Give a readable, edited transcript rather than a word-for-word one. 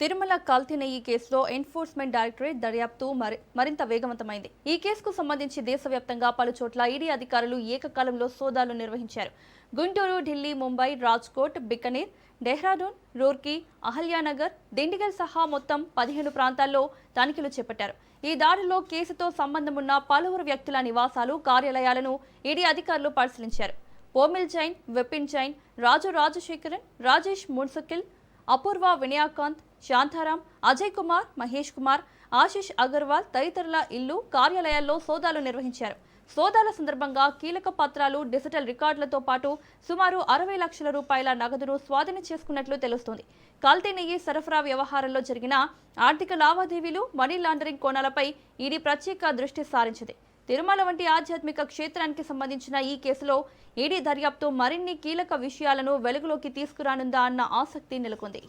తిరుమల కల్తీ నెయ్యి కేసులో ఎన్ఫోర్స్మెంట్ డైరెక్టరేట్ దర్యాప్తు మరింత వేగవంతమైంది. ఈ కేసుకు సంబంధించి దేశవ్యాప్తంగా పలుచోట్ల ఈడీ అధికారులు ఏకకాలంలో సోదాలు నిర్వహించారు. గుంటూరు, ఢిల్లీ, ముంబై, రాజ్కోట్, బికనీర్, డెహ్రాడూన్, రూర్కీ, అహల్యానగర్, దిండిగల్ సహా మొత్తం 15 ప్రాంతాల్లో తనిఖీలు చేపట్టారు. ఈ దాడిలో కేసుతో సంబంధమున్న పలువురు వ్యక్తుల నివాసాలు, కార్యాలయాలను ఈడీ అధికారులు పరిశీలించారు. పోమిల్ జైన్, విపిన్ జైన్, రాజు రాజశేఖరన్, రాజేష్ మున్సుకిల్, అపూర్వ వినయాకాంత్, శాంతారాం, అజయ్ కుమార్, మహేష్ కుమార్, ఆశిష్ అగర్వాల్ తదితరుల ఇల్లు, కార్యాలయాల్లో సోదాలు నిర్వహించారు. సోదాల సందర్భంగా కీలక పత్రాలు, డిజిటల్ రికార్డులతో పాటు సుమారు 60 లక్షల రూపాయల నగదును స్వాధీనం చేసుకున్నట్లు తెలుస్తోంది. కల్తీ నెయ్యి సరఫరా వ్యవహారంలో జరిగిన ఆర్థిక లావాదేవీలు, మనీ లాండరింగ్ కోణాలపై ఈడీ ప్రత్యేక దృష్టి సారించింది. తిరుమల వంటి ఆధ్యాత్మిక క్షేత్రానికి సంబంధించిన ఈ కేసులో ఈడీ దర్యాప్తు మరిన్ని కీలక విషయాలను వెలుగులోకి తీసుకురానుందా అన్న ఆసక్తి నెలకొంది.